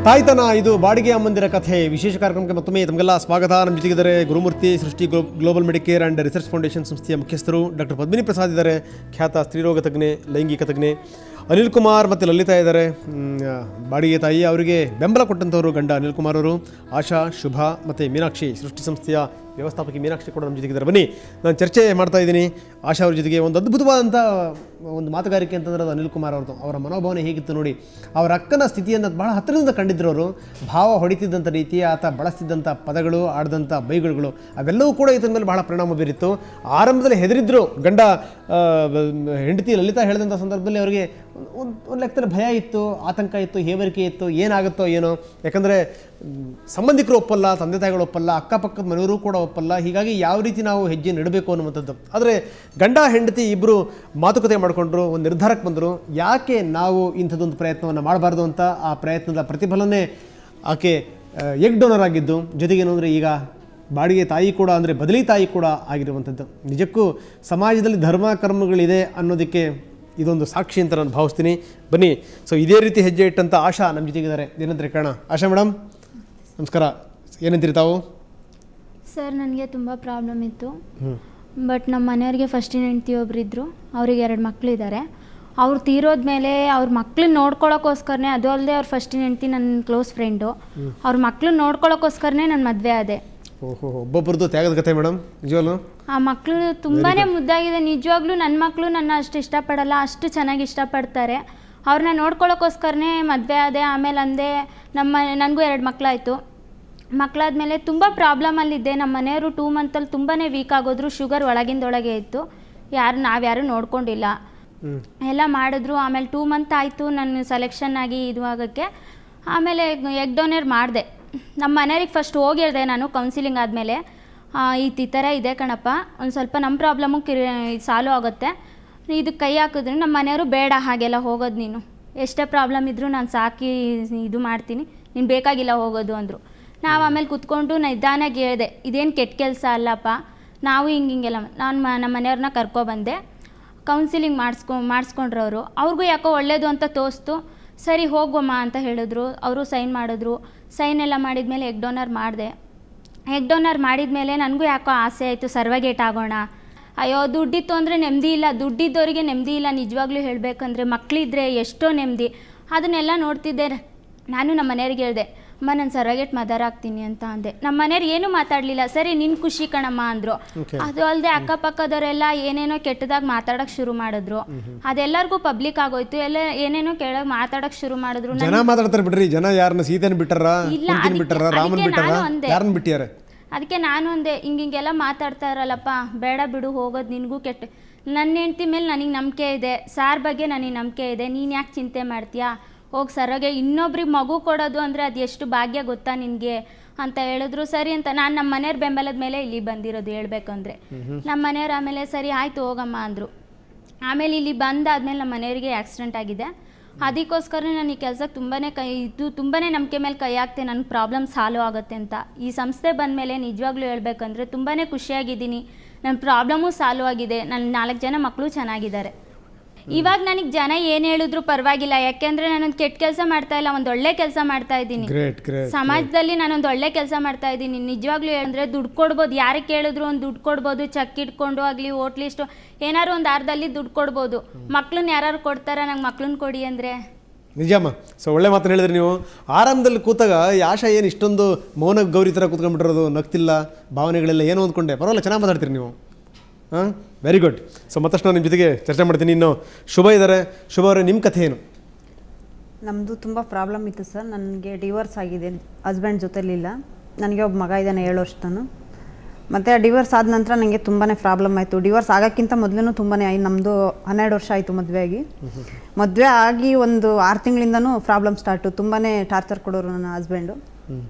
ತಾಯ್ತನ ಇದು ಬಾಡಿಗೆ ಅಮ್ಮಂದಿರ ಕಥೆ ವಿಶೇಷ ಕಾರ್ಯಕ್ರಮಕ್ಕೆ ಮತ್ತೊಮ್ಮೆ ತಮಗೆಲ್ಲ ಸ್ವಾಗತ. ನಮ್ಮ ಜೊತೆಗಿದ್ದಾರೆ ಗುರುಮೂರ್ತಿ ಸೃಷ್ಟಿ global Medicare and research foundation ಸಂಸ್ಥೆಯ ಮುಖ್ಯಸ್ಥರು ಡಾಕ್ಟರ್ ಪದ್ಮಿನಿ ಪ್ರಸಾದ್ ಇದ್ದಾರೆ, ಖ್ಯಾತ ಸ್ತ್ರೀರೋಗ ತಜ್ಞೆ, ಲೈಂಗಿಕ ತಜ್ಞೆ. ಅನಿಲ್ ಕುಮಾರ್ ಮತ್ತು ಲಲಿತಾ ಇದ್ದಾರೆ, ಬಾಡಿಗೆ ತಾಯಿ. ಅವರಿಗೆ ಬೆಂಬಲ ಕೊಟ್ಟಂಥವರು ಗಂಡ ಅನಿಲ್ ಕುಮಾರ್ ಅವರು. ಆಶಾ, ಶುಭ ಮತ್ತು ಮೀನಾಕ್ಷಿ, ಸೃಷ್ಟಿ ಸಂಸ್ಥೆಯ ವ್ಯವಸ್ಥಾಪಕಿ ಮೀನಾಕ್ಷಿ ಕೂಡ ನಮ್ಮ ಜೊತೆಗಿದ್ದಾರೆ. ಬನ್ನಿ, ನಾನು ಚರ್ಚೆ ಮಾಡ್ತಾ ಇದ್ದೀನಿ ಆಶಾ ಅವ್ರ ಜೊತೆಗೆ. ಒಂದು ಅದ್ಭುತವಾದಂಥ ಒಂದು ಮಾತುಗಾರಿಕೆ ಅಂತಂದ್ರೆ ಅದು ಅನಿಲ್ ಕುಮಾರ್ ಅವ್ರದ್ದು. ಅವರ ಮನೋಭಾವನೆ ಹೇಗಿತ್ತು ನೋಡಿ. ಅವರ ಅಕ್ಕನ ಸ್ಥಿತಿಯನ್ನು ಬಹಳ ಹತ್ತಿರದಿಂದ ಕಂಡಿದ್ದರು ಅವರು. ಭಾವ ಹೊಡಿತಿದ್ದಂಥ ರೀತಿ, ಆತ ಬಳಸ್ತಿದ್ದಂಥ ಪದಗಳು, ಆಡಿದಂಥ ಬೈಗುಳುಗಳು ಅವೆಲ್ಲವೂ ಕೂಡ ಇದರ ಮೇಲೆ ಬಹಳ ಪರಿಣಾಮ ಬೀರಿತ್ತು. ಆರಂಭದಲ್ಲಿ ಹೆದರಿದ್ರು ಗಂಡ. ಹೆಂಡತಿ ಲಲಿತಾ ಹೇಳಿದಂಥ ಸಂದರ್ಭದಲ್ಲಿ ಅವರಿಗೆ ಒಂದು ಲೆಕ್ಕದಲ್ಲಿ ಭಯ ಇತ್ತು, ಆತಂಕ ಇತ್ತು, ಹೇವರಿಕೆ ಇತ್ತು, ಏನಾಗುತ್ತೋ ಏನೋ. ಯಾಕಂದರೆ ಸಂಬಂಧಿಕರು ಒಪ್ಪಲ್ಲ, ತಂದೆ ತಾಯಿಗಳು ಒಪ್ಪಲ್ಲ, ಅಕ್ಕಪಕ್ಕದ ಮನೆಯವರು ಕೂಡ ಒಪ್ಪಲ್ಲ. ಹೀಗಾಗಿ ಯಾವ ರೀತಿ ನಾವು ಹೆಜ್ಜೆ ನೆಡಬೇಕು ಅನ್ನುವಂಥದ್ದು. ಆದರೆ ಗಂಡ ಹೆಂಡತಿ ಇಬ್ಬರು ಮಾತುಕತೆ ಮಾಡಿಕೊಂಡ್ರು, ಒಂದು ನಿರ್ಧಾರಕ್ಕೆ ಬಂದರು. ಯಾಕೆ ನಾವು ಇಂಥದ್ದೊಂದು ಪ್ರಯತ್ನವನ್ನು ಮಾಡಬಾರ್ದು ಅಂತ. ಆ ಪ್ರಯತ್ನದ ಪ್ರತಿಫಲನೇ ಆಕೆ ಎಗ್ ಡೋನರ್ ಆಗಿದ್ದು. ಜೊತೆಗೇನು ಅಂದರೆ ಈಗ ಬಾಡಿಗೆ ತಾಯಿ ಕೂಡ, ಅಂದರೆ ಬದಲಿ ತಾಯಿ ಕೂಡ ಆಗಿರುವಂಥದ್ದು. ನಿಜಕ್ಕೂ ಸಮಾಜದಲ್ಲಿ ಧರ್ಮ ಕರ್ಮಗಳಿದೆ ಅನ್ನೋದಕ್ಕೆ ಇದೊಂದು ಸಾಕ್ಷಿ ಅಂತ ನಾನು ಭಾವಿಸ್ತೀನಿ. ಬನ್ನಿ, ಸೊ ಇದೇ ರೀತಿ ಹೆಜ್ಜೆ ಇಟ್ಟಂಥ ಆಶಾ ನಮ್ಮ ಜೊತೆಗಿದ್ದಾರೆ. ಏನಂತಾರೆ ಕಾರಣ? ಆಶಾ ಮೇಡಮ್ ನಮಸ್ಕಾರ, ಏನಂತೀರಿ ತಾವು? ಸರ್, ನನಗೆ ತುಂಬ ಪ್ರಾಬ್ಲಮ್ ಇತ್ತು. ಬಟ್ ನಮ್ಮ ಮನೆಯವ್ರಿಗೆ ಫಸ್ಟಿನ ಹೆಂಡ್ತಿ ಒಬ್ಬರಿದ್ದರು, ಅವ್ರಿಗೆ 2 ಮಕ್ಕಳಿದ್ದಾರೆ. ಅವ್ರು ತೀರೋದ್ಮೇಲೆ ಅವ್ರ ಮಕ್ಳನ್ನ ನೋಡ್ಕೊಳ್ಳೋಕ್ಕೋಸ್ಕರನೇ, ಅದು ಅಲ್ಲದೆ ಅವ್ರ ಫಸ್ಟಿನ ಹೆಂಡ್ತಿ ನನ್ನ ಕ್ಲೋಸ್ ಫ್ರೆಂಡು, ಅವ್ರ ಮಕ್ಳನ್ನ ನೋಡ್ಕೊಳ್ಳೋಕ್ಕೋಸ್ಕರನೇ ನಾನು ಮದುವೆ ಆದೆ. ಓಹೋ, ಒಬ್ಬೊಬ್ಬರದ್ದು ತ್ಯಾಗದ ಕಥೆ ಮೇಡಮ್. ನಿಜವಾಗ್ಲೂ ಆ ಮಕ್ಕಳು ತುಂಬಾ ಮುದ್ದಾಗಿದೆ. ನಿಜವಾಗ್ಲೂ ನನ್ನ ಮಕ್ಕಳು ನನ್ನ ಅಷ್ಟು ಇಷ್ಟಪಡಲ್ಲ, ಅಷ್ಟು ಚೆನ್ನಾಗಿ ಇಷ್ಟಪಡ್ತಾರೆ. ಅವ್ರನ್ನ ನೋಡ್ಕೊಳ್ಳೋಕ್ಕೋಸ್ಕರನೇ ಮದುವೆ ಆದೆ. ಆಮೇಲೆ ಅಂದೆ ನನಗೂ 2 ಮಕ್ಕಳಾಯಿತು. ಮಕ್ಕಳಾದ್ಮೇಲೆ ತುಂಬ ಪ್ರಾಬ್ಲಮಲ್ಲಿದ್ದೆ. ನಮ್ಮ ಮನೆಯವರು 2 ಮಂತಲ್ಲಿ ತುಂಬಾ ವೀಕ್ ಆಗೋದ್ರು. ಶುಗರ್ ಒಳಗಿಂದೊಳಗೆ ಇತ್ತು. ನಾವ್ಯಾರೂ ನೋಡ್ಕೊಂಡಿಲ್ಲ, ಎಲ್ಲ ಮಾಡಿದ್ರು. ಆಮೇಲೆ 2 ಮಂತ್ ಆಯಿತು ನಾನು ಸೆಲೆಕ್ಷನ್ ಆಗಿ ಇದು ಆಗೋಕ್ಕೆ. ಆಮೇಲೆ ಎಗ್ ಡೋನೇಟ್ ಮಾಡಿದೆ. ನಮ್ಮ ಮನೆಯವ್ರಿಗೆ ಫಸ್ಟ್ ಹೋಗಿ ಹೇಳಿದೆ ನಾನು, ಕೌನ್ಸಿಲಿಂಗ್ ಆದಮೇಲೆ, ಈ ಥರ ಇದೆ ಕಣಪ್ಪ, ಒಂದು ಸ್ವಲ್ಪ ನಮ್ಮ ಪ್ರಾಬ್ಲಮ್ಮು ಸಾಲ್ವ್ ಆಗುತ್ತೆ, ಇದಕ್ಕೆ ಕೈ ಹಾಕಿದ್ರೆ. ನಮ್ಮ ಮನೆಯವರು ಬೇಡ ಹಾಗೆಲ್ಲ ಹೋಗೋದು, ನೀನು ಎಷ್ಟೇ ಪ್ರಾಬ್ಲಮ್ ಇದ್ದರೂ ನಾನು ಸಾಕಿ ಇದು ಮಾಡ್ತೀನಿ, ನೀನು ಬೇಕಾಗಿಲ್ಲ ಹೋಗೋದು ಅಂದರು. ನಾವು ಆಮೇಲೆ ಕೂತ್ಕೊಂಡು ನಿಧಾನಾಗಿ ಹೇಳಿದೆ, ಇದೇನು ಕೆಟ್ಟ ಕೆಲಸ ಅಲ್ಲಪ್ಪ, ನಾವು ಹಿಂಗೆಲ್ಲ. ನಮ್ಮ ಮನೆಯವ್ರನ್ನ ಕರ್ಕೊಬಂದೆ. ಕೌನ್ಸಿಲಿಂಗ್ ಮಾಡಿಸ್ಕೊಂಡ್ರು ಅವರು. ಅವ್ರಿಗೂ ಯಾಕೋ ಒಳ್ಳೇದು ಅಂತ ತೋರಿಸ್ತು. ಸರಿ ಹೋಗುವಮ್ಮ ಅಂತ ಹೇಳಿದ್ರು. ಅವರು ಸೈನ್ ಮಾಡಿದ್ರು. ಸೈನ್ ಎಲ್ಲ ಮಾಡಿದ್ಮೇಲೆ ಎಗ್ ಡೋನರ್ ಮಾಡಿದೆ. ಎಗ್ ಡೋನರ್ ಮಾಡಿದ್ಮೇಲೆ ನನಗೂ ಯಾಕೋ ಆಸೆ ಆಯಿತು, ಸರ್ವಗೇಟ್ ಆಗೋಣ. ಅಯ್ಯೋ, ದುಡ್ಡಿತ್ತು ಅಂದರೆ ನೆಮ್ಮದಿ ಇಲ್ಲ, ದುಡ್ಡಿದ್ದವರಿಗೆ ನೆಮ್ಮದಿ ಇಲ್ಲ. ನಿಜವಾಗ್ಲೂ ಹೇಳಬೇಕಂದ್ರೆ ಮಕ್ಕಳಿದ್ರೆ ಎಷ್ಟೋ ನೆಮ್ಮದಿ. ಅದನ್ನೆಲ್ಲ ನೋಡ್ತಿದ್ದೆ ನಾನು. ನಮ್ಮ ಮನೆಯವ್ರಿಗೆ ಹೇಳಿದೆ, ಅಮ್ಮ ನಾನು ಸರ್ವಗೇಟ್ ಮದರ್ ಆಗ್ತೀನಿ ಅಂತ ಅಂದೆ. ನಮ್ಮ ಮನೆಯವ್ರು ಏನೂ ಮಾತಾಡಲಿಲ್ಲ. ಸರಿ ನಿನ್ನ ಖುಷಿ ಕಣಮ್ಮ ಅಂದರು. ಅದು ಅಲ್ಲದೆ ಅಕ್ಕಪಕ್ಕದವರೆಲ್ಲ ಏನೇನೋ ಕೆಟ್ಟದಾಗಿ ಮಾತಾಡೋಕ್ಕೆ ಶುರು ಮಾಡಿದ್ರು. ಅದೆಲ್ಲರಿಗೂ ಪಬ್ಲಿಕ್ ಆಗೋಯ್ತು. ಎಲ್ಲ ಏನೇನೋ ಕೇಳೋಕೆ ಮಾತಾಡೋಕ್ಕೆ ಶುರು ಮಾಡಿದ್ರು. ಜನ ಮಾತಾಡ್ತಾರೆ ಬಿಡ್ರಿ. ಜನ ಯಾರನ್ನ ಸೀತೆನ ಬಿಟ್ಟಾರ, ರಾಮನ್ ಬಿಟ್ಟಾರ, ಯಾರನ್ನ ಬಿಟ್ಟಿದ್ದಾರೆ? ಅದಕ್ಕೆ ನಾನು ಅಂದೆ, ಹಿಂಗೆಲ್ಲ ಮಾತಾಡ್ತಾ ಇರಲ್ಲಪ್ಪ, ಬೇಡ ಬಿಡು ಹೋಗೋದು, ನಿನಗೂ ಕೆಟ್ಟ. ನನ್ನ ಹೆಂಡ್ತಿ ಮೇಲೆ ನನಗೆ ನಂಬಿಕೆ ಇದೆ, ಸಾರ್ ಬಗ್ಗೆ ನನಗೆ ನಂಬಿಕೆ ಇದೆ, ನೀನು ಯಾಕೆ ಚಿಂತೆ ಮಾಡ್ತೀಯಾ, ಹೋಗಿ ಸರೋಗೆ. ಇನ್ನೊಬ್ರಿಗೆ ಮಗು ಕೊಡೋದು ಅಂದರೆ ಅದು ಎಷ್ಟು ಭಾಗ್ಯ ಗೊತ್ತಾ ನಿನಗೆ ಅಂತ ಹೇಳಿದ್ರು. ಸರಿ ಅಂತ ನಾನು ನಮ್ಮ ಮನೆಯವ್ರ ಬೆಂಬಲದ ಮೇಲೆ ಇಲ್ಲಿ ಬಂದಿರೋದು ಹೇಳ್ಬೇಕಂದ್ರೆ. ನಮ್ಮ ಮನೆಯವ್ರು ಆಮೇಲೆ ಸರಿ ಆಯಿತು ಹೋಗಮ್ಮ ಅಂದರು. ಆಮೇಲೆ ಇಲ್ಲಿ ಬಂದಾದ್ಮೇಲೆ ನಮ್ಮ ಮನೆಯವರಿಗೆ ಆಕ್ಸಿಡೆಂಟ್ ಆಗಿದೆ. ಅದಕ್ಕೋಸ್ಕರ ನಾನು ಈ ಕೆಲಸಕ್ಕೆ ತುಂಬಾ ನಂಬಿಕೆ ಮೇಲೆ ಕೈ ಹಾಕ್ತೆ, ನನ್ನ ಪ್ರಾಬ್ಲಮ್ ಸಾಲ್ವ್ ಆಗುತ್ತೆ ಅಂತ. ಈ ಸಂಸ್ಥೆ ಬಂದಮೇಲೆ ನಿಜವಾಗ್ಲೂ ಹೇಳ್ಬೇಕಂದ್ರೆ ತುಂಬಾ ಖುಷಿಯಾಗಿದ್ದೀನಿ. ನನ್ನ ಪ್ರಾಬ್ಲಮ್ಮು ಸಾಲ್ವ್ ಆಗಿದೆ. ನನ್ನ 4 ಜನ ಮಕ್ಕಳು ಚೆನ್ನಾಗಿದ್ದಾರೆ. ಇವಾಗ ನನಗೆ ಜನ ಏನು ಹೇಳಿದ್ರು ಪರವಾಗಿಲ್ಲ, ಯಾಕೆಂದರೆ ನಾನೊಂದು ಕೆಟ್ಟ ಕೆಲಸ ಮಾಡ್ತಾ ಇಲ್ಲ, ಒಂದು ಒಳ್ಳೆ ಕೆಲಸ ಮಾಡ್ತಾ ಇದ್ದೀನಿ. ಸಮಾಜದಲ್ಲಿ ನಾನೊಂದು ಒಳ್ಳೆ ಕೆಲಸ ಮಾಡ್ತಾ ಇದ್ದೀನಿ. ನಿಜವಾಗ್ಲೂ ಹೇಳಿದ್ರೆ ದುಡ್ಡು ಕೊಡ್ಬೋದು, ಯಾರಿಗೆ ಕೇಳಿದ್ರು ಒಂದು ದುಡ್ಡು ಕೊಡ್ಬೋದು. ಚೆಕ್ ಇಟ್ಕೊಂಡು ಆಗಲಿ, ಹೋಟ್ಲಿಸ್ಟು ಏನಾದ್ರು ಒಂದು ಅರ್ಧಲ್ಲಿ ದುಡ್ಡು ಕೊಡ್ಬೋದು. ಮಕ್ಳನ್ನ ಯಾರು ಕೊಡ್ತಾರ, ನಂಗೆ ಮಕ್ಳನ್ನ ಕೊಡಿ ಅಂದರೆ? ನಿಜಮ್ಮ. ಸೊ ಒಳ್ಳೆ ಮಾತನ್ನು ಹೇಳಿದ್ರಿ ನೀವು. ಆರಂಭದಲ್ಲಿ ಕೂತಾಗ ಆಶಾ ಏನು ಇಷ್ಟೊಂದು ಮೌನ ಗೌರಿ ಥರ ಕೂತ್ಕೊಂಡ್ಬಿಟ್ಟಿರೋದು, ನಗ್ತಿಲ್ಲ, ಭಾವನೆಗಳೆಲ್ಲ ಏನೋ ಅಂದ್ಕೊಂಡೆ. ಪರವಾಗಿಲ್ಲ, ಚೆನ್ನಾಗಿ ಮಾತಾಡ್ತೀರಿ ನೀವು. ಹಾಂ, ವೆರಿ ಗುಡ್. ಸೊ ಮತ್ತಷ್ಟು ನಾನು ನಿಮ್ಮ ಜೊತೆಗೆ ಚರ್ಚೆ ಮಾಡ್ತೀನಿ. ಇನ್ನು ಶುಭ ಇದ್ದಾರೆ. ಶುಭ ಅವರೇ, ನಿಮ್ಮ ಕಥೆ ಏನು? ನಮ್ಮದು ತುಂಬ ಪ್ರಾಬ್ಲಮ್ ಇತ್ತು ಸರ್. ನನಗೆ ಡಿವೋರ್ಸ್ ಆಗಿದೆ, ಹಸ್ಬೆಂಡ್ ಜೊತೆಲಿಲ್ಲ. ನನಗೆ ಒಬ್ಬ ಮಗ ಇದ್ದಾನೆ 7 ವರ್ಷದನು. ಮತ್ತು ಡಿವೋರ್ಸ್ ಆದ ನಂತರ ನನಗೆ ತುಂಬಾ ಪ್ರಾಬ್ಲಮ್ ಆಯಿತು. ಡಿವೋರ್ಸ್ ಆಗೋಕ್ಕಿಂತ ಮೊದಲೂ ತುಂಬಾ ನಮ್ಮದು 12 ವರ್ಷ ಆಯಿತು ಮದುವೆ ಆಗಿ. ಮದುವೆ ಆಗಿ ಒಂದು 6 ತಿಂಗಳಿಂದನೂ ಪ್ರಾಬ್ಲಮ್ ಸ್ಟಾರ್ಟು. ತುಂಬಾ ಟಾರ್ಚರ್ ಕೊಡೋರು ನನ್ನ ಹಸ್ಬೆಂಡು.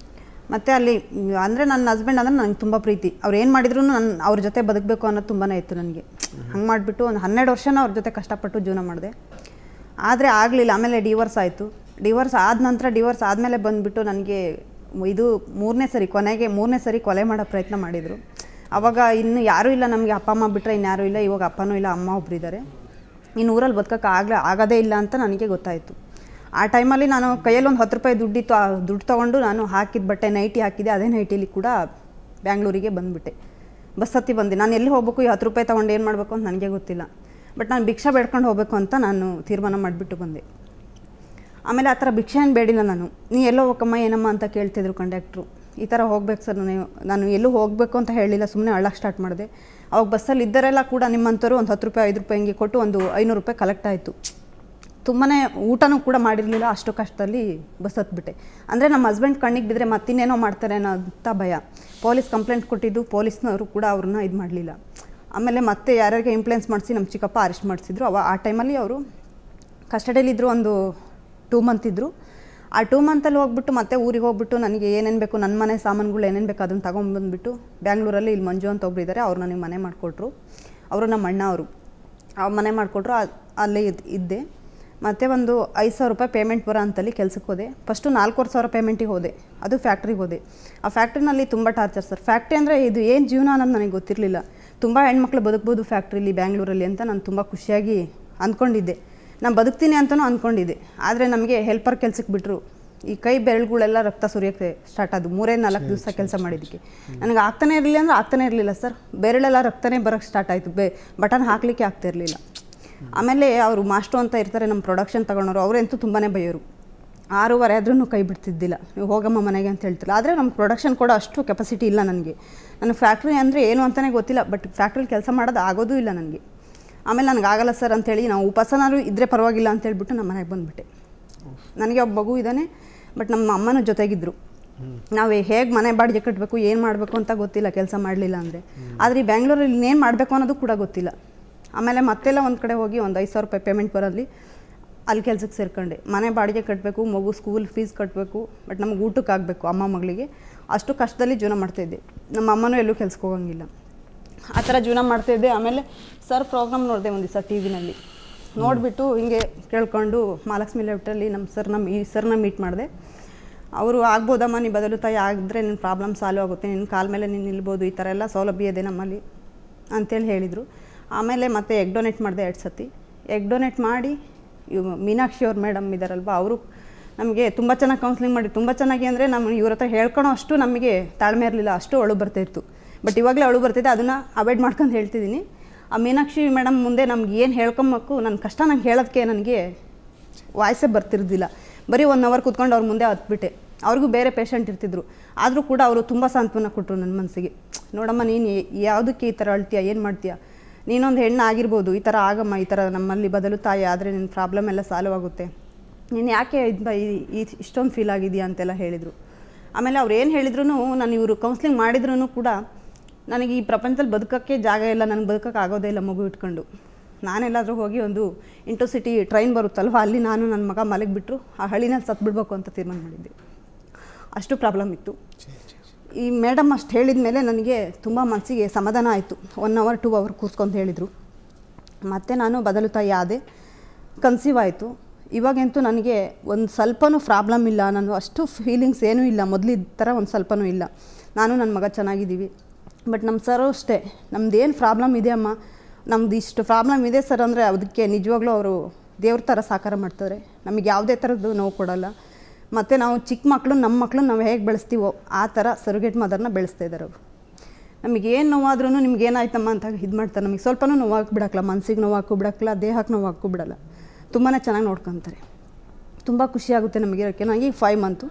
ಮತ್ತು ಅಲ್ಲಿ ಅಂದರೆ ನನ್ನ ಹಸ್ಬೆಂಡ್ ಅಂದರೆ ನನಗೆ ತುಂಬ ಪ್ರೀತಿ. ಅವ್ರು ಏನು ಮಾಡಿದ್ರು ನಾನು ಅವ್ರ ಜೊತೆ ಬದುಕಬೇಕು ಅನ್ನೋದು ತುಂಬಾ ಇತ್ತು ನನಗೆ. ಹಂಗೆ ಮಾಡಿಬಿಟ್ಟು ಒಂದು 12 ವರ್ಷನ ಅವ್ರ ಜೊತೆ ಕಷ್ಟಪಟ್ಟು ಜೀವನ ಮಾಡಿದೆ. ಆದರೆ ಆಗಲಿಲ್ಲ. ಆಮೇಲೆ ಡಿವೋರ್ಸ್ ಆಯಿತು. ಡಿವೋರ್ಸ್ ಆದ ನಂತರ, ಡಿವೋರ್ಸ್ ಆದಮೇಲೆ ಬಂದುಬಿಟ್ಟು ನನಗೆ ಇದು 3ನೇ ಸರಿ, ಕೊನೆಗೆ 3ನೇ ಸರಿ ಕೊಲೆ ಮಾಡೋ ಪ್ರಯತ್ನ ಮಾಡಿದರು. ಆವಾಗ ಇನ್ನು ಯಾರೂ ಇಲ್ಲ ನಮಗೆ, ಅಪ್ಪ ಅಮ್ಮ ಬಿಟ್ಟರೆ ಇನ್ಯಾರೂ ಇಲ್ಲ. ಇವಾಗ ಅಪ್ಪನೂ ಇಲ್ಲ, ಅಮ್ಮ ಒಬ್ಬರಿದ್ದಾರೆ. ಇನ್ನು ಊರಲ್ಲಿ ಬದುಕೋಕ್ಕೆ ಆಗೋದೇ ಇಲ್ಲ ಅಂತ ನನಗೆ ಗೊತ್ತಾಯಿತು. ಆ ಟೈಮಲ್ಲಿ ನಾನು ಕೈಯಲ್ಲಿ ಒಂದು 10 ರೂಪಾಯಿ ದುಡ್ಡಿತ್ತು, ಆ ದುಡ್ಡು ತೊಗೊಂಡು ನಾನು ಹಾಕಿದ ಬಟ್ಟೆ ನೈಟಿ ಹಾಕಿದ್ದೆ, ಅದೇ ನೈಟಿಲಿ ಕೂಡ ಬ್ಯಾಂಗ್ಳೂರಿಗೆ ಬಂದುಬಿಟ್ಟೆ. ಬಸ್ ಹತ್ತಿ ಬಂದೆ. ನಾನು ಎಲ್ಲಿ ಹೋಗಬೇಕು, ಈ 10 ರೂಪಾಯಿ ತೊಗೊಂಡು ಏನು ಮಾಡಬೇಕು ಅಂತ ನನಗೆ ಗೊತ್ತಿಲ್ಲ. ಬಟ್ ನಾನು ಭಿಕ್ಷಾ ಬೇಡ್ಕೊಂಡು ಹೋಗಬೇಕು ಅಂತ ನಾನು ತೀರ್ಮಾನ ಮಾಡಿಬಿಟ್ಟು ಬಂದೆ. ಆಮೇಲೆ ಆ ಥರ ಭಿಕ್ಷೆ ಏನು ಬೇಡಿಲ್ಲ ನಾನು. ನೀ ಎಲ್ಲೋ ಹೋಗಮ್ಮ ಏನಮ್ಮ ಅಂತ ಕೇಳ್ತಿದ್ರು ಕಂಡಕ್ಟ್ರು. ಈ ಥರ ಹೋಗ್ಬೇಕು ಸರ್, ನಾನು ಎಲ್ಲೂ ಹೋಗಬೇಕು ಅಂತ ಹೇಳಿಲ್ಲ, ಸುಮ್ಮನೆ ಅಳ್ಳಕ್ಕೆ ಸ್ಟಾರ್ಟ್ ಮಾಡಿದೆ. ಅವಾಗ ಬಸ್ಸಲ್ಲಿ ಇದ್ದರೆಲ್ಲ ಕೂಡ ನಿಮ್ಮಂಥವ್ರು ಒಂದು 10 ರೂಪಾಯಿ 5 ರೂಪಾಯಿ ಹಿಂಗೆ ಕೊಟ್ಟು ಒಂದು 500 ರೂಪಾಯಿ ಕಲೆಕ್ಟ್ ಆಯಿತು. ತುಂಬಾ ಊಟನೂ ಕೂಡ ಮಾಡಿರಲಿಲ್ಲ, ಅಷ್ಟು ಕಷ್ಟದಲ್ಲಿ ಬಸ್ ಹತ್ಬಿಟ್ಟೆ. ಅಂದರೆ ನಮ್ಮ ಹಸ್ಬೆಂಡ್ ಕಣ್ಣಿಗೆ ಬಿದ್ದರೆ ಮತ್ತಿನ್ನೇನೋ ಮಾಡ್ತಾರೆ ಅನ್ನೋ ಅಂತ ಭಯ. ಪೊಲೀಸ್ ಕಂಪ್ಲೇಂಟ್ ಕೊಟ್ಟಿದ್ದು, ಪೊಲೀಸ್ನವರು ಕೂಡ ಅವ್ರನ್ನ ಇದು ಮಾಡಲಿಲ್ಲ. ಆಮೇಲೆ ಮತ್ತೆ ಯಾರ್ಯಾರಿಗೆ ಇಂಪ್ಲೇನ್ಸ್ ಮಾಡಿಸಿ ನಮ್ಮ ಚಿಕ್ಕಪ್ಪ ಅರೆಸ್ಟ್ ಮಾಡಿಸಿದ್ರು. ಆ ಟೈಮಲ್ಲಿ ಅವರು ಕಸ್ಟಡಿಯಲ್ಲಿದ್ದರು, ಒಂದು 2 ಮಂತ್ ಇದ್ದರು. ಆ 2 ಮಂತಲ್ಲಿ ಹೋಗ್ಬಿಟ್ಟು ಮತ್ತೆ ಊರಿಗೆ ಹೋಗ್ಬಿಟ್ಟು ನನಗೆ ಏನೇನು ಬೇಕು, ನನ್ನ ಮನೆ ಸಾಮಾನುಗಳು ಏನೇನು ಬೇಕು ಅದನ್ನು ತೊಗೊಂಬಂದ್ಬಿಟ್ಟು ಬ್ಯಾಂಗ್ಳೂರಲ್ಲಿ ಇಲ್ಲಿ ಮಂಜು ಅಂತ ಒಬ್ರು ಇದ್ದಾರೆ, ಅವ್ರು ನನಗೆ ಮನೆ ಮಾಡಿಕೊಟ್ರು. ಅವರು ನಮ್ಮ ಅಣ್ಣ ಅವರು ಮನೆ ಮಾಡಿಕೊಟ್ರು. ಅಲ್ಲೇ ಇದ್ದೆ. ಮತ್ತು ಒಂದು 5,000 ರೂಪಾಯಿ ಪೇಮೆಂಟ್ ಬರೋ ಅಂತಲ್ಲಿ ಕೆಲಸಕ್ಕೆ ಹೋದೆ. ಫಸ್ಟು 4,500 ಪೇಮೆಂಟಿಗೆ ಹೋದೆ, ಅದು ಫ್ಯಾಕ್ಟ್ರಿಗೆ ಹೋದೆ. ಆ ಫ್ಯಾಕ್ಟ್ರಿನಲ್ಲಿ ತುಂಬ ಟಾರ್ಚರ್ ಸರ್. ಫ್ಯಾಕ್ಟ್ರಿ ಅಂದರೆ ಇದು ಏನು ಜೀವನ ಅನ್ನೋದು ನನಗೆ ಗೊತ್ತಿರಲಿಲ್ಲ. ತುಂಬ ಹೆಣ್ಮಕ್ಳು ಬದುಕ್ಬೋದು ಫ್ಯಾಕ್ಟ್ರಿಲಿ ಬ್ಯಾಂಗ್ಳೂರಲ್ಲಿ ಅಂತ ನಾನು ತುಂಬ ಖುಷಿಯಾಗಿ ಅಂದ್ಕೊಂಡಿದ್ದೆ. ನಾನು ಬದುಕ್ತೀನಿ ಅಂತಲೂ ಅಂದ್ಕೊಂಡಿದ್ದೆ. ಆದರೆ ನಮಗೆ ಹೆಲ್ಪರ್ ಕೆಲಸಕ್ಕೆ ಬಿಟ್ಟರು. ಈ ಕೈ ಬೆರಳುಗಳೆಲ್ಲ ರಕ್ತ ಸುರಿಯೋಕ್ಕೆ ಸ್ಟಾರ್ಟ್ ಆದವು 3-4 ದಿವಸ ಕೆಲಸ ಮಾಡಿದ್ದಕ್ಕೆ. ನನಗೆ ಆಗ್ತಾನೆ ಇರಲಿಲ್ಲ ಅಂದರೆ ಆಗ್ತಾನೆ ಇರಲಿಲ್ಲ ಸರ್. ಬೆರಳೆಲ್ಲ ರಕ್ತನೇ ಬರೋಕ್ಕೆ ಸ್ಟಾರ್ಟ್ ಆಯಿತು. ಬಟನ್ ಹಾಕಲಿಕ್ಕೆ ಆಗ್ತಾ ಇರಲಿಲ್ಲ. ಆಮೇಲೆ ಅವರು ಮಾಸ್ಟ್ರು ಅಂತ ಇರ್ತಾರೆ, ನಮ್ಮ ಪ್ರೊಡಕ್ಷನ್ ತಗೊಳೋರು, ಅವರಂತೂ ತುಂಬಾ ಬೈಯೋರು. 6:30 ಆದ್ರೂ ಕೈ ಬಿಡ್ತಿದ್ದಿಲ್ಲ, ನೀವು ಹೋಗಮ್ಮ ಮನೆಗೆ ಅಂತ ಹೇಳ್ತಿಲ್ಲ. ಆದರೆ ನಮ್ಮ ಪ್ರೊಡಕ್ಷನ್ ಕೂಡ ಅಷ್ಟು ಕೆಪಾಸಿಟಿ ಇಲ್ಲ ನನಗೆ. ನನಗೆ ಫ್ಯಾಕ್ಟ್ರಿ ಅಂದರೆ ಏನು ಅಂತಲೇ ಗೊತ್ತಿಲ್ಲ, ಬಟ್ ಫ್ಯಾಕ್ಟ್ರಿಲಿ ಕೆಲಸ ಮಾಡೋದು ಆಗೋದೂ ಇಲ್ಲ ನನಗೆ. ಆಮೇಲೆ ನನಗೆ ಆಗಲ್ಲ ಸರ್ ಅಂಥೇಳಿ, ನಾವು ಉಪವಾಸನಾದ್ರು ಇದ್ದರೆ ಪರವಾಗಿಲ್ಲ ಅಂತ ಹೇಳ್ಬಿಟ್ಟು ನಮ್ಮ ಮನೆಗೆ ಬಂದುಬಿಟ್ಟೆ. ನನಗೆ ಒಬ್ಬ ಮಗು ಇದ್ದಾನೆ, ಬಟ್ ನಮ್ಮ ಅಮ್ಮನೂ ಜೊತೆಗಿದ್ದರು. ನಾವು ಹೇಗೆ ಮನೆ ಬಾಡಿಗೆ ಕಟ್ಟಬೇಕು, ಏನು ಮಾಡಬೇಕು ಅಂತ ಗೊತ್ತಿಲ್ಲ ಕೆಲಸ ಮಾಡಲಿಲ್ಲ ಅಂದರೆ. ಆದರೆ ಈ ಬ್ಯಾಂಗ್ಳೂರಲ್ಲಿ ಇನ್ನೇನು ಮಾಡಬೇಕು ಅನ್ನೋದು ಕೂಡ ಗೊತ್ತಿಲ್ಲ. ಆಮೇಲೆ ಮತ್ತೆಲ್ಲ ಒಂದು ಕಡೆ ಹೋಗಿ ಒಂದು 5,000 ರೂಪಾಯಿ ಪೇಮೆಂಟ್ ಬರೋಲ್ಲಿ ಅಲ್ಲಿ ಕೆಲಸಕ್ಕೆ ಸೇರ್ಕೊಂಡೆ. ಮನೆ ಬಾಡಿಗೆ ಕಟ್ಟಬೇಕು, ಮಗು ಸ್ಕೂಲ್ ಫೀಸ್ ಕಟ್ಟಬೇಕು, ಬಟ್ ನಮಗೆ ಊಟಕ್ಕೆ ಆಗಬೇಕು ಅಮ್ಮ ಮಗಳಿಗೆ. ಅಷ್ಟು ಕಷ್ಟದಲ್ಲಿ ಜೀವನ ಮಾಡ್ತಾಯಿದ್ದೆ. ನಮ್ಮ ಅಮ್ಮನೂ ಎಲ್ಲೂ ಕೆಲ್ಸಕ್ಕೆ ಹೋಗಂಗಿಲ್ಲ. ಆ ಥರ ಜೀವನ ಮಾಡ್ತಾಯಿದ್ದೆ. ಆಮೇಲೆ ಸರ್ ಪ್ರೋಗ್ರಾಮ್ ನೋಡಿದೆ ಒಂದು ದಿವಸ ಟಿ ವಿನಲ್ಲಿ. ನೋಡಿಬಿಟ್ಟು ಹಿಂಗೆ ಕೇಳ್ಕೊಂಡು ಮಹಾಲಕ್ಷ್ಮಿ ಲೆಫ್ಟಲ್ಲಿ ಈ ಸರ್ನ ಮೀಟ್ ಮಾಡಿದೆ. ಅವರು ಆಗ್ಬೋದಮ್ಮ, ನೀ ಬದಲು ತಾಯಿ ಆಗಿದ್ರೆ ನಿನ್ನ ಪ್ರಾಬ್ಲಮ್ ಸಾಲ್ವ್ ಆಗುತ್ತೆ, ನಿನ್ನ ಕಾಲ ಮೇಲೆ ನೀನು ನಿಲ್ಬೋದು, ಈ ಥರ ಎಲ್ಲ ಸೌಲಭ್ಯ ಇದೆ ನಮ್ಮಲ್ಲಿ ಅಂತೇಳಿ ಹೇಳಿದರು. ಆಮೇಲೆ ಮತ್ತೆ ಎಗ್ ಡೊನೇಟ್ ಮಾಡಿದೆ 2 ಸತಿ. ಎಗ್ ಡೊನೇಟ್ ಮಾಡಿ ಮೀನಾಕ್ಷಿ ಅವ್ರ ಮೇಡಮ್ ಇದ್ದಾರಲ್ವ, ಅವರು ನಮಗೆ ತುಂಬ ಚೆನ್ನಾಗಿ ಕೌನ್ಸಿಲಿಂಗ್ ಮಾಡಿ, ತುಂಬ ಚೆನ್ನಾಗಿ ಅಂದರೆ ನಮ್ಮ ಇವ್ರ ಹತ್ರ ಹೇಳ್ಕೊಳೋ ಅಷ್ಟು ನಮಗೆ ತಾಳ್ಮೆ ಇರಲಿಲ್ಲ, ಅಷ್ಟು ಅಳು ಬರ್ತಾಯಿತ್ತು. ಬಟ್ ಇವಾಗಲೇ ಅಳು ಬರ್ತಿದೆ, ಅದನ್ನು ಅವಾಯ್ಡ್ ಮಾಡ್ಕೊಂಡು ಹೇಳ್ತಿದ್ದೀನಿ. ಆ ಮೀನಾಕ್ಷಿ ಮೇಡಮ್ ಮುಂದೆ ನಮ್ಗೆ ಏನು ಹೇಳ್ಕೊಂಬೇಕು, ನನ್ನ ಕಷ್ಟ ನಂಗೆ ಹೇಳೋದಕ್ಕೆ ನನಗೆ ವಾಯ್ಸೇ ಬರ್ತಿರ್ದಿಲ್ಲ. ಬರೀ 1 ಅವರ್ ಕೂತ್ಕೊಂಡು ಅವ್ರ ಮುಂದೆ ಹತ್ಬಿಟ್ಟೆ. ಅವ್ರಿಗೂ ಬೇರೆ ಪೇಷಂಟ್ ಇರ್ತಿದ್ರು, ಆದರೂ ಕೂಡ ಅವರು ತುಂಬ ಸಾಂತ್ವನ ಕೊಟ್ಟರು ನನ್ನ ಮನಸ್ಸಿಗೆ. ನೋಡಮ್ಮ, ನೀನು ಯಾವುದಕ್ಕೆ ಈ ಥರ ಅಳ್ತೀಯ, ಏನು ಮಾಡ್ತೀಯ, ನೀನೊಂದು ಹೆಣ್ಣು ಆಗಿರ್ಬೋದು, ಈ ಥರ ಆಗಮ್ಮ, ಈ ಥರ ನಮ್ಮಲ್ಲಿ ಬದಲು ತಾಯಿ ಆದರೆ ನಿನ್ನ ಪ್ರಾಬ್ಲಮ್ ಎಲ್ಲ ಸಾಲ್ವ್ ಆಗುತ್ತೆ, ನೀನು ಯಾಕೆ ಇಷ್ಟೊಂದು ಫೀಲ್ ಆಗಿದೆಯಾ ಅಂತೆಲ್ಲ ಹೇಳಿದರು. ಆಮೇಲೆ ಅವ್ರು ಏನು ಹೇಳಿದ್ರು, ನಾನು ಇವರು ಕೌನ್ಸ್ಲಿಂಗ್ ಮಾಡಿದ್ರೂ ಕೂಡ ನನಗೆ ಈ ಪ್ರಪಂಚದಲ್ಲಿ ಬದುಕೋಕ್ಕೆ ಜಾಗ ಇಲ್ಲ, ನನಗೆ ಬದುಕೋಕ್ಕೆ ಆಗೋದೇ ಇಲ್ಲ ಮಗು ಇಟ್ಕೊಂಡು. ನಾನೆಲ್ಲಾದರೂ ಹೋಗಿ ಒಂದು ಇಂಟರ್ಸಿಟಿ ಟ್ರೈನ್ ಬರುತ್ತಲ್ವ, ಅಲ್ಲಿ ನಾನು ನನ್ನ ಮಗ ಮಲಗಿಬಿಟ್ರು ಆ ಹಳ್ಳಿನಲ್ಲಿ ಸತ್ಬಿಡ್ಬೇಕು ಅಂತ ತೀರ್ಮಾನ ಮಾಡಿದ್ದೆ. ಅಷ್ಟು ಪ್ರಾಬ್ಲಮ್ ಇತ್ತು. ಈ ಮೇಡಮ್ ಅಷ್ಟು ಹೇಳಿದ ಮೇಲೆ ನನಗೆ ತುಂಬ ಮನಸ್ಸಿಗೆ ಸಮಾಧಾನ ಆಯಿತು. 1 ಅವರ್ 2 ಅವರ್ ಕೂತ್ಕೊಂಡು ಹೇಳಿದರು. ಮತ್ತು ನಾನು ಬದಲು ತಾಯಿ ಆದೆ, ಕನ್ಸೀವ್ ಆಯಿತು. ಇವಾಗಂತೂ ನನಗೆ ಒಂದು ಸ್ವಲ್ಪನೂ ಪ್ರಾಬ್ಲಮ್ ಇಲ್ಲ, ನಾನು ಅಷ್ಟು ಫೀಲಿಂಗ್ಸ್ ಏನೂ ಇಲ್ಲ, ಮೊದಲಿದ್ದ ಥರ ಒಂದು ಸ್ವಲ್ಪನೂ ಇಲ್ಲ. ನಾನು ನನ್ನ ಮಗ ಚೆನ್ನಾಗಿದ್ದೀವಿ. ಬಟ್ ನಮ್ಮ ಸರು ಅಷ್ಟೇ, ನಮ್ದು ಏನು ಪ್ರಾಬ್ಲಮ್ ಇದೆ ಅಮ್ಮ, ನಮ್ದು ಇಷ್ಟು ಪ್ರಾಬ್ಲಮ್ ಇದೆ ಸರ್ ಅಂದರೆ ಅದಕ್ಕೆ ನಿಜವಾಗ್ಲೂ ಅವರು ದೇವ್ರ ಥರ ಸಾಕಾರ ಮಾಡ್ತಾರೆ. ನಮಗೆ ಯಾವುದೇ ಥರದ್ದು ನೋವು ಕೊಡೋಲ್ಲ. ಮತ್ತು ನಾವು ಚಿಕ್ಕ ಮಕ್ಕಳು, ನಮ್ಮ ಮಕ್ಕಳನ್ನ ನಾವು ಹೇಗೆ ಬೆಳೆಸ್ತೀವೋ ಆ ಥರ ಸರ್ಗೇಟ್ ಮದರ್ನ ಬೆಳೆಸ್ತಾ ಇದ್ದಾರೆ ಅವರು. ನಮಗೇನು ನೋವಾದ್ರೂ ನಿಮ್ಗೇನಾಯ್ತಮ್ಮ ಅಂತ ಇದು ಮಾಡ್ತಾರೆ. ನಮಗೆ ಸ್ವಲ್ಪನೂ ನೋವಾಕಿ ಬಿಡೋಕ್ಕಲ್ಲ, ಮನಸ್ಸಿಗೆ ನೋವಾಕು ಬಿಡೋಕ್ಕಲ್ಲ, ದೇಹಕ್ಕೆ ನೋವಾಕು ಬಿಡೋಲ್ಲ. ತುಂಬಾ ಚೆನ್ನಾಗಿ ನೋಡ್ಕೊತಾರೆ. ತುಂಬ ಖುಷಿಯಾಗುತ್ತೆ ನಮಗೆ ಇರೋಕ್ಕೆ. ನನಗೆ 5 ಮಂತು.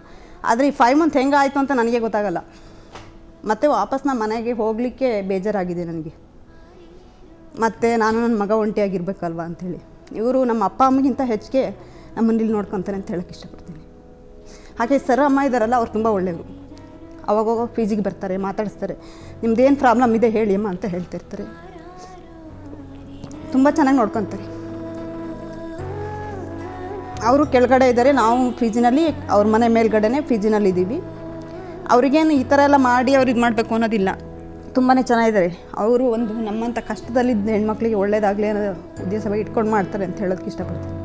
ಆದರೆ ಈ 5 ಮಂತ್ ಹೆಂಗೆ ಆಯಿತು ಅಂತ ನನಗೆ ಗೊತ್ತಾಗಲ್ಲ. ಮತ್ತು ವಾಪಸ್ ನಮ್ಮ ಮನೆಗೆ ಹೋಗಲಿಕ್ಕೆ ಬೇಜಾರಾಗಿದೆ ನನಗೆ. ಮತ್ತು ನಾನು ನನ್ನ ಮಗ ಒಂಟಿಯಾಗಿರ್ಬೇಕಲ್ವ ಅಂಥೇಳಿ. ಇವರು ನಮ್ಮ ಅಪ್ಪ ಅಮ್ಮಗಿಂತ ಹೆಚ್ಚಿಗೆ ನಮ್ಮಲ್ಲಿ ನೋಡ್ಕೊತಾರೆ ಅಂತ ಹೇಳೋಕ್ಕೆ ಇಷ್ಟಪಡ್ತೀನಿ. ಹಾಗೆ ಸರ್ ಅಮ್ಮ ಇದ್ದಾರಲ್ಲ, ಅವ್ರು ತುಂಬ ಒಳ್ಳೆಯವರು. ಅವಾಗೋಗ ಪಿ ಜಿಗೆ ಬರ್ತಾರೆ, ಮಾತಾಡಿಸ್ತಾರೆ, ನಿಮ್ದೇನು ಪ್ರಾಬ್ಲಮ್ ಇದೆ ಹೇಳಿ ಅಮ್ಮ ಅಂತ ಹೇಳ್ತಿರ್ತಾರೆ. ತುಂಬ ಚೆನ್ನಾಗಿ ನೋಡ್ಕೊತಾರೆ. ಅವರು ಕೆಳಗಡೆ ಇದ್ದಾರೆ, ನಾವು ಪಿ ಜಿನಲ್ಲಿ, ಅವ್ರ ಮನೆ ಮೇಲ್ಗಡೆನೇ ಪಿ ಜಿನಲ್ಲಿ ಇದ್ದೀವಿ. ಅವ್ರಿಗೇನು ಈ ಥರ ಎಲ್ಲ ಮಾಡಿ ಅವ್ರಿಗೆ ಮಾಡಬೇಕು ಅನ್ನೋದಿಲ್ಲ. ತುಂಬಾ ಚೆನ್ನಾಗಿದ್ದಾರೆ ಅವರು. ಒಂದು ನಮ್ಮಂಥ ಕಷ್ಟದಲ್ಲಿದ್ದ ಹೆಣ್ಮಕ್ಳಿಗೆ ಒಳ್ಳೇದಾಗಲಿ ಅನ್ನೋ ಉದ್ದೇಶವಾಗಿ ಇಟ್ಕೊಂಡು ಮಾಡ್ತಾರೆ ಅಂತ ಹೇಳೋದಕ್ಕೆ ಇಷ್ಟಪಡ್ತೀನಿ.